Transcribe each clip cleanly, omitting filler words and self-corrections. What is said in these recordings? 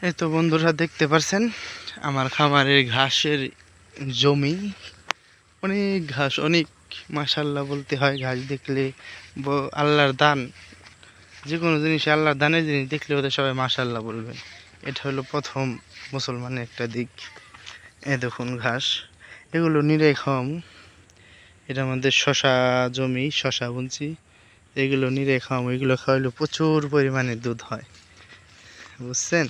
এই তো বন্ধুরা দেখতে পারছেন আমার খামারের ঘাসের জমি। অনেক ঘাস, অনেক মাশাল্লাহ বলতে হয়। ঘাস দেখলে আল্লাহর দান, যে কোনো জিনিস আল্লাহর দানের জিনিস দেখলে ওদের সবাই মাশাল্লাহ বলবেন। এটা হলো প্রথম মুসলমানের একটা দিক। এ দেখুন ঘাস, এগুলো নিরাই খাওয়াম। এটা আমাদের শশা জমি, শশা বুনছি, এগুলো নিরাই খাওয়াম। এগুলো খাওয়াইলে প্রচুর পরিমাণে দুধ হয়, বুঝছেন।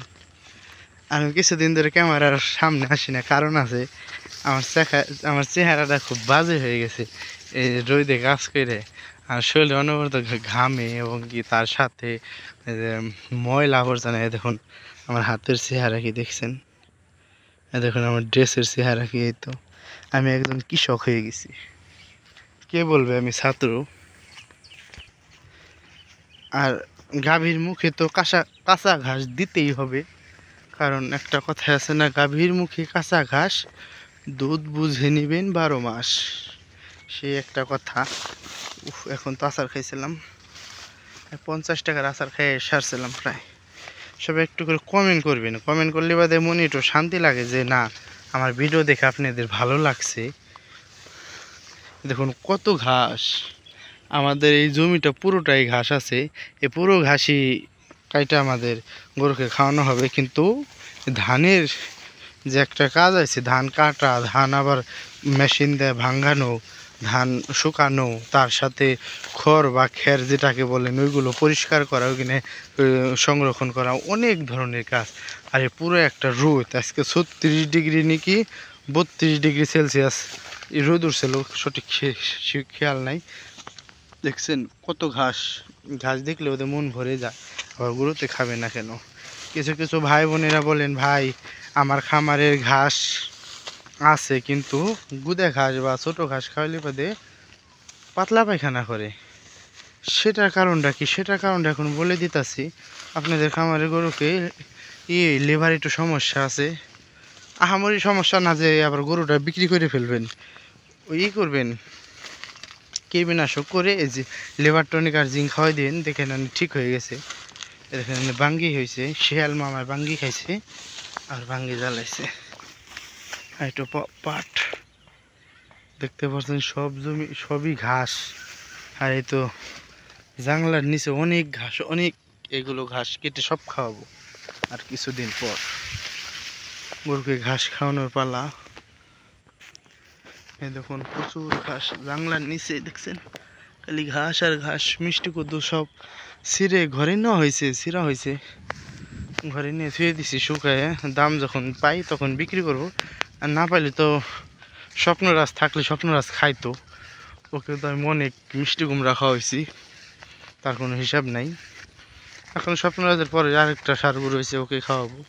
আমি কিছুদিন ধরে ক্যামেরার সামনে আসি না, কারণ আছে আমার চেহারাটা খুব বাজে হয়ে গেছে এই রোদে কাজ করে। আর শরীরে অনবরত ঘামে, এবং কি তার সাথে ময়লা আবর্জনা। দেখুন আমার হাতের চেহারা কি দেখছেন, দেখুন আমার ড্রেসের চেহারা কি। এই তো আমি একজন কৃষক হয়ে গেছি, কে বলবে আমি ছাত্র। আর গাভীর মুখে তো কাঁচা ঘাস দিতেই হবে, কারণ একটা কথা আছে না, গাভীর মুখে কাঁচা ঘাস, দুধ বুঝে নিবেন 12 মাস, সে একটা কথা। এখন তো আচার খাইছিলাম, 50 টাকার আচার খেয়ে সারছিলাম প্রায়। সবাই একটু করে কমেন্ট করবেন, কমেন্ট করলে বাদে মনে একটু শান্তি লাগে যে না, আমার ভিডিও দেখে আপনাদের ভালো লাগছে। দেখুন কত ঘাস, আমাদের এই জমিটা পুরোটাই ঘাস আছে। এই পুরো ঘাসই কাইটা আমাদের গরুকে খাওয়ানো হবে। কিন্তু ধানের যে একটা কাজ আছে, ধান কাটা, ধান আবার মেশিন দিয়ে ভাঙানো, ধান শুকানো, তার সাথে খড় বা খের যেটাকে বলেন ওইগুলো পরিষ্কার করা, ওইখানে সংরক্ষণ করা, অনেক ধরনের কাজ। আর এই পুরো একটা রোদ, আজকে 36 ডিগ্রি নাকি 32 ডিগ্রি সেলসিয়াস এই রোদ উঠছিল, সঠিক খেয়াল নাই। দেখছেন কত ঘাস, ঘাস দেখলে ওদের মন ভরে যায়। আবার গরুতে খাবে না কেন? কিছু কিছু ভাই বোনেরা বলেন, ভাই আমার খামারের ঘাস আছে কিন্তু গুদে ঘাস বা ছোট ঘাস খাওয়ালে বাদে পাতলা পায়খানা করে। সেটার কারণটা কি, সেটার কারণটা এখন বলে দিতেছি। আপনাদের খামারের গরুকে লিভার একটু সমস্যা আছে, আহামরি সমস্যা না যে আবার গরুটা বিক্রি করে ফেলবেন, ওই করবেন কীটনাশক করে এই যে লিভার টনিক আর জিঙ্ক খাওয়াই দিন, দেখেন ঠিক হয়ে গেছে। এখানে বাঙ্গি হয়েছে, শিয়াল মামার বাঙ্গি খাইছে আর বাঙ্গি জ্বালাইছে। একটু পাট দেখতে পাচ্ছেন, সব জমি সবই ঘাস। আর এই তো জাংলার নিচে অনেক ঘাস, অনেক, এগুলো ঘাস কেটে সব খাওয়াবো আর কিছুদিন পর। গরুকে ঘাস খাওয়ানোর পালা। এই দেখুন প্রচুর ঘাস জাংলার নিচে, দেখছেন খালি ঘাস আর ঘাস। মিষ্টি কদ্দু সব ছিঁড়ে ঘরে নেওয়া হয়েছে, ছিঁড়া হয়েছে, ঘরে নিয়ে থুয়ে দিছি শুকায়। দাম যখন পাই তখন বিক্রি করব, আর না পাইলে তো স্বপ্নরাজ থাকলে স্বপ্নরাজ খাইতো। ওকে তো আমি অনেক মিষ্টি কুমড়া খাওয়াইছি, তার কোনো হিসাব নাই। এখন স্বপ্নরাজের পরে আরেকটা সারগু রয়েছে, ওকে খাওয়াবো,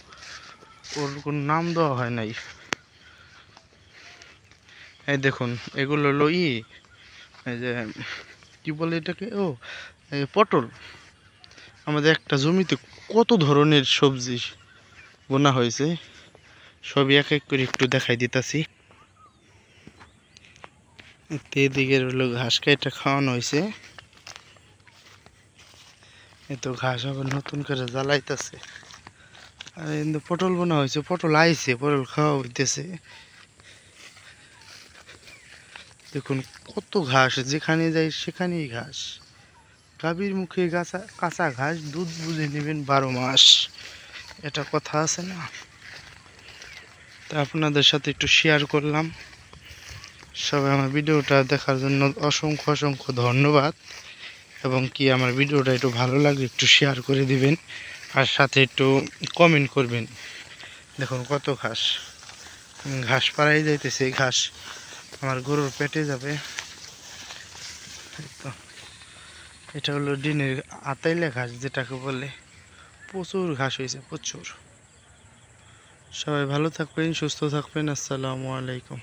ওর কোনো নাম দেওয়া হয় নাই। এই দেখুন এগুলো হলো এই যে কি বলে এটাকে, পটল। আমাদের একটা জমিতে কত ধরনের সবজি বোনা হয়েছে, সবই এক এক করে একটু দেখাই দিতেছি। এদিকের হলো ঘাস কেটে খাওয়ানো হয়েছে, এত ঘাস আবার নতুন করে জ্বালাইতেছে। আর কিন্তু পটল বোনা হয়েছে, পটল আইছে, পটল খাওয়া হইতেছে। দেখুন কত ঘাস, যেখানে যাই সেখানেই ঘাস। গাভীর মুখে কাঁচা ঘাস, দুধ বুঝে নেবেন 12 মাস, এটা কথা আছে না। তা আপনাদের সাথে একটু শেয়ার করলাম। সবাই আমার ভিডিওটা দেখার জন্য অসংখ্য অসংখ্য ধন্যবাদ। এবং কি আমার ভিডিওটা একটু ভালো লাগলে একটু শেয়ার করে দিবেন, আর সাথে একটু কমেন্ট করবেন। দেখুন কত ঘাস, ঘাস পাড়াই যাইতেছে, ঘাস আমার গরুর পেটে যাবে। তো এটা হলো ডিনের আতাইলে ঘাস যেটাকে বলে, প্রচুর ঘাস হয়েছে, প্রচুর। সবাই ভালো থাকবেন, সুস্থ থাকবেন। আসসালামু আলাইকুম।